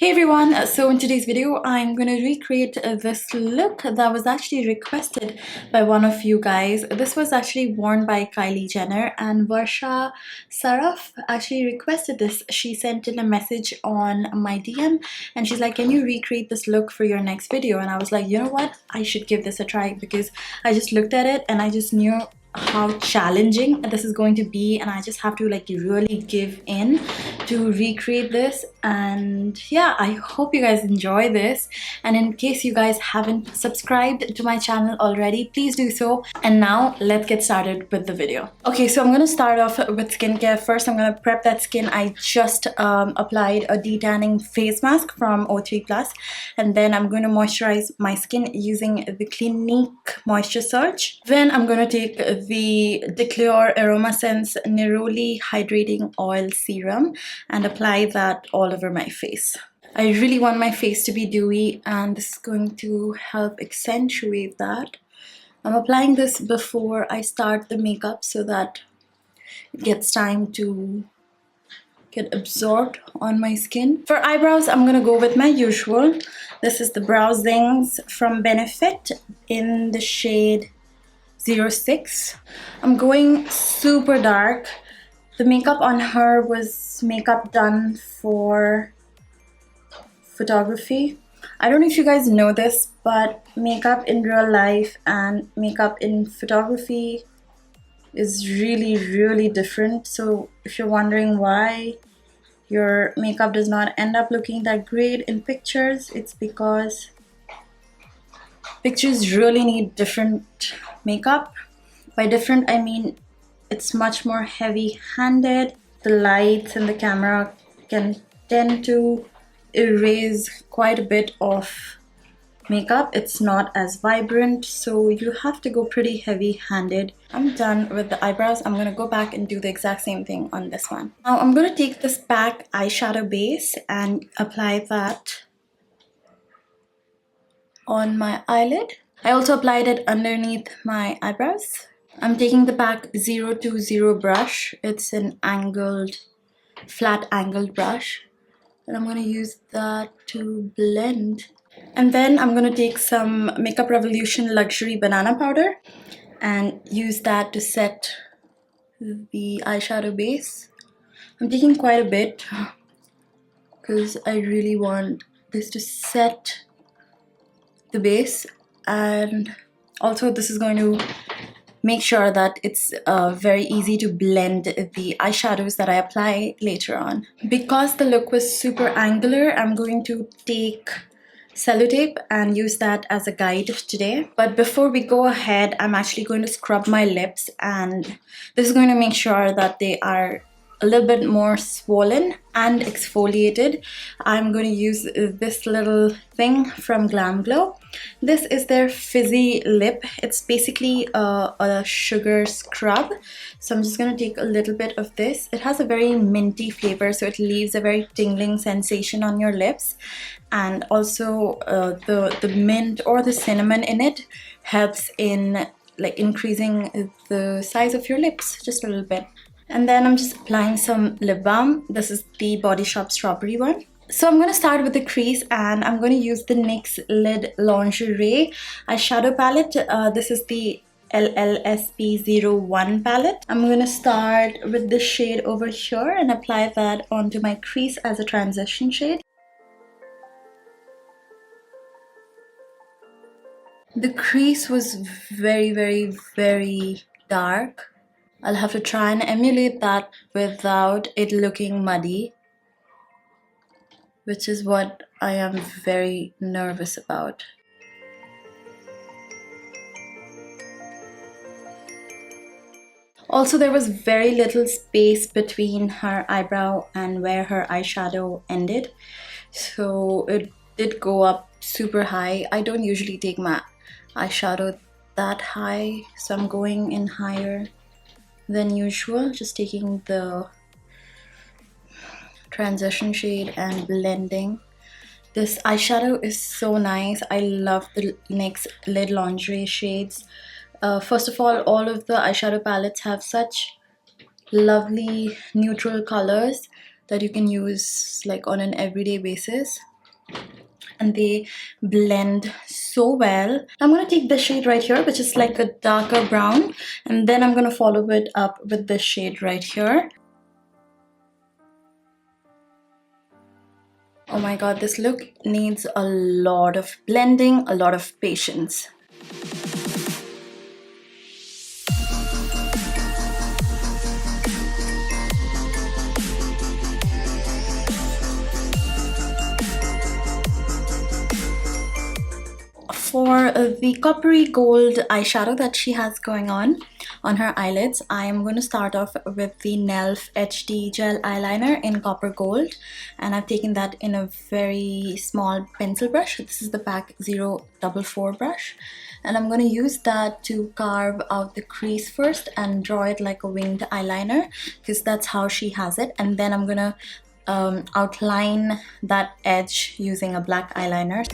Hey everyone, so in today's video I'm going to recreate this look that was actually requested by one of you guys. This was actually worn by Kylie Jenner, and Varsha Saraf actually requested this. She sent in a message on my DM and she's like, can you recreate this look for your next video? And I was like, you know what, I should give this a try, because I just looked at it and I just knew how challenging this is going to be, and I just have to like really give in to recreate this. And yeah, I hope you guys enjoy this, and in case you guys haven't subscribed to my channel already, please do so. And now let's get started with the video. Okay, so I'm gonna start off with skincare. First, I'm gonna prep that skin. I just applied a detanning face mask from O3 Plus, and then I'm going to moisturize my skin using the Clinique Moisture Surge. Then I'm going to take the Decleor Aroma Sense Neroli Hydrating Oil Serum and apply that all over my face. I really want my face to be dewy, and this is going to help accentuate that. I'm applying this before I start the makeup so that it gets time to get absorbed on my skin. For eyebrows, I'm gonna go with my usual. This is the Brow Zings from Benefit in the shade 06. I'm going super dark. The makeup on her was makeup done for photography. I don't know if you guys know this, but makeup in real life and makeup in photography is really different. So if you're wondering why your makeup does not end up looking that great in pictures, it's because pictures really need different makeup. By different, I mean it's much more heavy-handed. The lights and the camera can tend to erase quite a bit of makeup. It's not as vibrant, so you have to go pretty heavy-handed. I'm done with the eyebrows. I'm gonna go back and do the exact same thing on this one. Now I'm gonna take this PAC eyeshadow base and apply that on my eyelid. I also applied it underneath my eyebrows. I'm taking the PAC 020 brush. It's an angled, flat angled brush, and I'm gonna use that to blend. And then I'm gonna take some Makeup Revolution Luxury Banana Powder and use that to set the eyeshadow base. I'm taking quite a bit because I really want this to set the base, and also this is going to make sure that it's very easy to blend the eyeshadows that I apply later on. Because the look was super angular, I'm going to take sellotape and use that as a guide today. But before we go ahead, I'm actually going to scrub my lips, and this is going to make sure that they are a little bit more swollen and exfoliated. I'm going to use this little thing from Glam Glow. This is their fizzy lip. It's basically a sugar scrub. So I'm just going to take a little bit of this. It has a very minty flavor, so it leaves a very tingling sensation on your lips. And also the mint or the cinnamon in it helps in like increasing the size of your lips just a little bit. And then I'm just applying some lip balm. This is the Body Shop Strawberry one. So I'm going to start with the crease, and I'm going to use the NYX Lid Lingerie Eyeshadow palette. This is the LLSP01 palette. I'm going to start with the shade over here and apply that onto my crease as a transition shade. The crease was very dark. I'll have to try and emulate that without it looking muddy, which is what I am very nervous about. Also, there was very little space between her eyebrow and where her eyeshadow ended, so it did go up super high. I don't usually take my eyeshadow that high, so I'm going in higher than usual, just taking the transition shade and blending. This eyeshadow is so nice. I love the NYX Lid Lingerie shades. First of all of the eyeshadow palettes have such lovely neutral colors that you can use like on an everyday basis. and they blend so well. I'm gonna take the shade right here, which is like a darker brown, and then I'm gonna follow it up with the shade right here. Oh my god, this look needs a lot of blending, a lot of patience. For the coppery gold eyeshadow that she has going on her eyelids, I am going to start off with the NRLF HD gel eyeliner in copper gold, and I've taken that in a very small pencil brush. This is the PAC 044 brush, and I'm going to use that to carve out the crease first and draw it like a winged eyeliner, because that's how she has it. And then I'm going to outline that edge using a black eyeliner.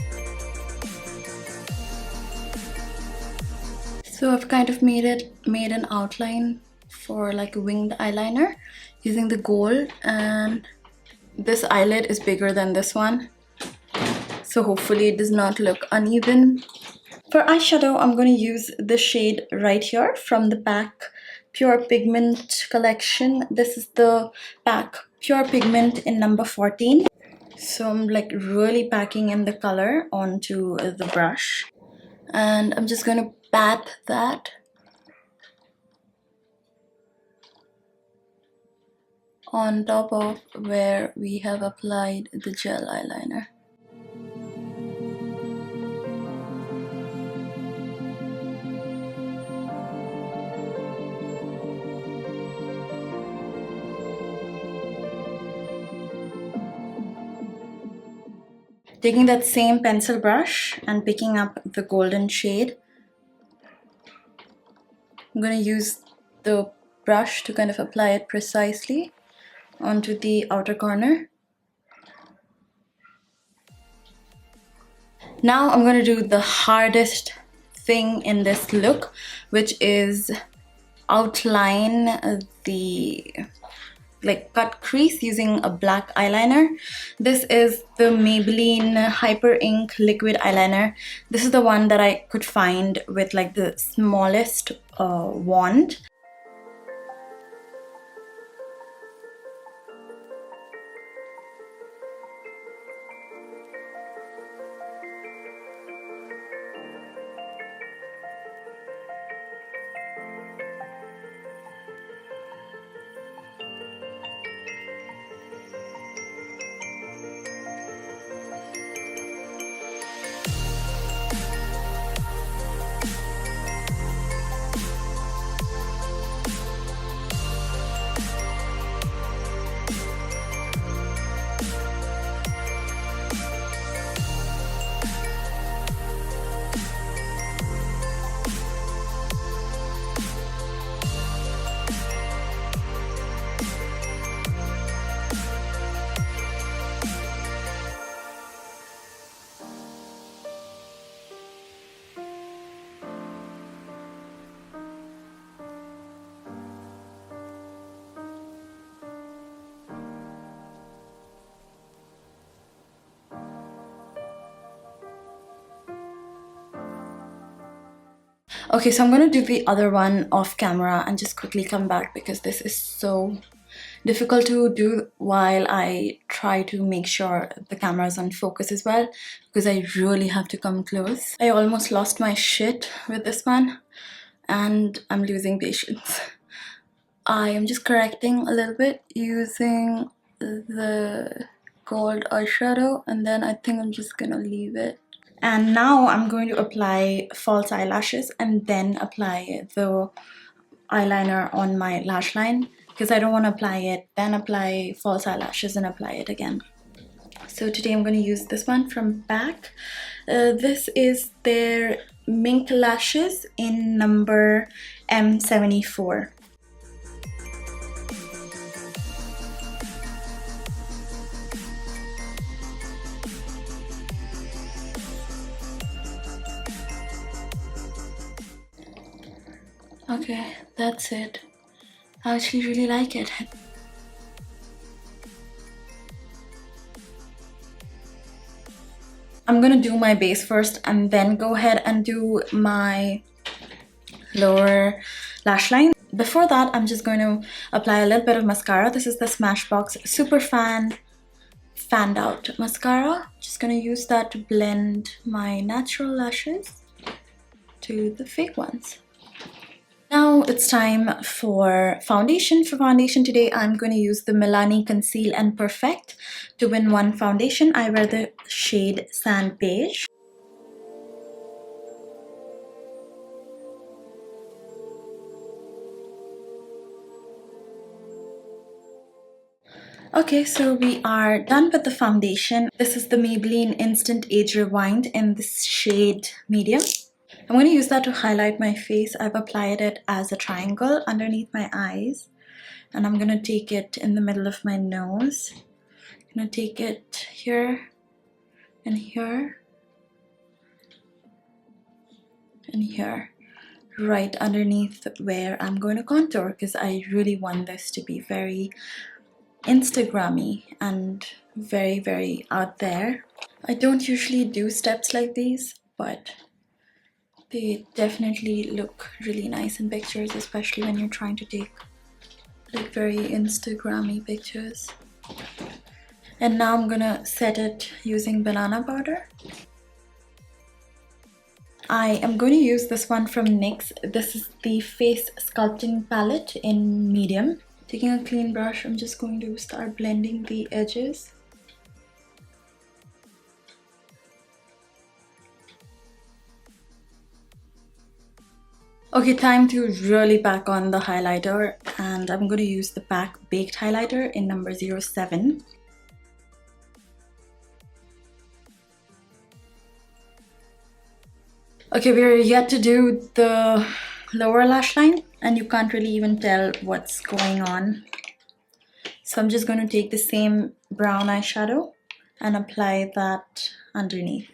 So I've kind of made an outline for like a winged eyeliner using the gold, and this eyelid is bigger than this one, so hopefully it does not look uneven. For eyeshadow, I'm going to use the shade right here from the PAC Pure Pigment collection. This is the PAC Pure Pigment in number 14. So I'm like really packing in the color onto the brush, and I'm just going to pat that on top of where we have applied the gel eyeliner. Taking that same pencil brush and picking up the golden shade, I'm going to use the brush to kind of apply it precisely onto the outer corner. Now I'm going to do the hardest thing in this look, which is outline the cut crease using a black eyeliner. This is the Maybelline Hyper Ink liquid eyeliner. This is the one that I could find with like the smallest wand. Okay, so I'm gonna do the other one off camera and just quickly come back because this is so difficult to do while I try to make sure the camera is on focus as well, because I really have to come close. I almost lost my shit with this one and I'm losing patience. I am just correcting a little bit using the gold eyeshadow, and then I think I'm just gonna leave it. And now I'm going to apply false eyelashes and then apply the eyeliner on my lash line, because I don't want to apply it, then apply false eyelashes and apply it again. So today I'm going to use this one from PAC. This is their mink lashes in number M74. Okay, that's it. I actually really like it. I'm gonna do my base first and then go ahead and do my lower lash line. Before that, I'm just going to apply a little bit of mascara. This is the Smashbox Super Fanned Out Mascara. Just gonna use that to blend my natural lashes to the fake ones. Now it's time for foundation. For foundation today, I'm going to use the Milani Conceal and Perfect 2-in-1 foundation. I wear the shade Sand Beige. Okay, so we are done with the foundation. This is the Maybelline Instant Age Rewind in this shade medium. I'm going to use that to highlight my face. I've applied it as a triangle underneath my eyes. And I'm going to take it in the middle of my nose. I'm going to take it here and here and here. Right underneath where I'm going to contour, because I really want this to be very Instagrammy and very, very out there. I don't usually do steps like these, but they definitely look really nice in pictures, especially when you're trying to take like very Instagrammy pictures. And now I'm gonna set it using banana powder. I am going to use this one from NYX. This is the Face Sculpting Palette in medium. Taking a clean brush, I'm just going to start blending the edges. Okay, time to really pack on the highlighter, and I'm going to use the PAC Baked Highlighter in number 07. Okay, we're yet to do the lower lash line, and you can't really even tell what's going on. So I'm just going to take the same brown eyeshadow and apply that underneath.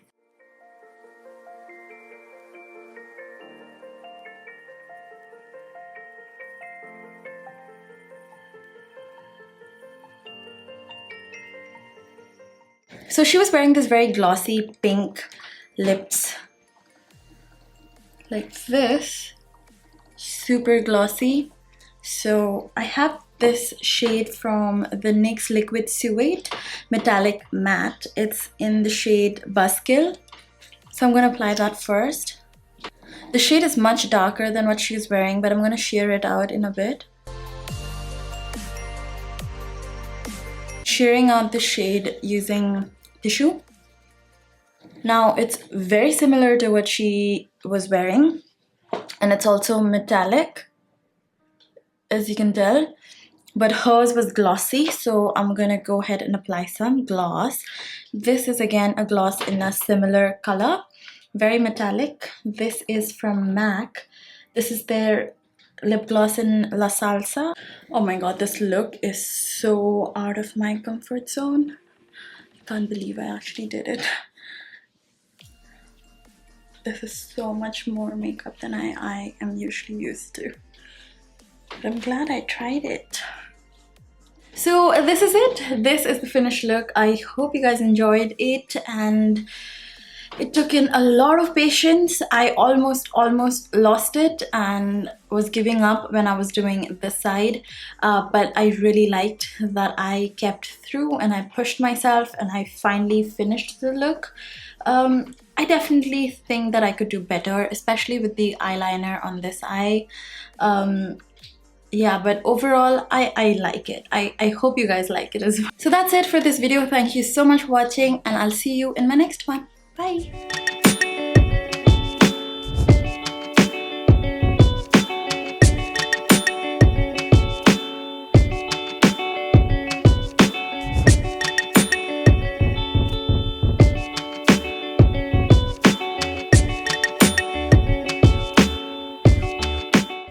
So she was wearing this very glossy pink lips like this, super glossy. So I have this shade from the NYX Liquid Suede Metallic Matte. It's in the shade Buzzkill. So I'm going to apply that first. The shade is much darker than what she's wearing, but I'm going to sheer it out in a bit. Shearing out the shade using tissue. Now it's very similar to what she was wearing, and it's also metallic, as you can tell, but hers was glossy, so I'm gonna go ahead and apply some gloss. This is again a gloss in a similar color, very metallic. This is from MAC. This is their lip gloss in La Salsa. Oh my god, this look is so out of my comfort zone. I can't believe I actually did it. This is so much more makeup than I am usually used to. But I'm glad I tried it. So this is it. This is the finished look. I hope you guys enjoyed it, and it took in a lot of patience. I almost lost it and was giving up when I was doing this side, but I really liked that I kept through and I pushed myself and I finally finished the look. I definitely think that I could do better, especially with the eyeliner on this eye. Yeah, but overall I like it. I hope you guys like it as well. So that's it for this video. Thank you so much for watching, and I'll see you in my next one. Bye.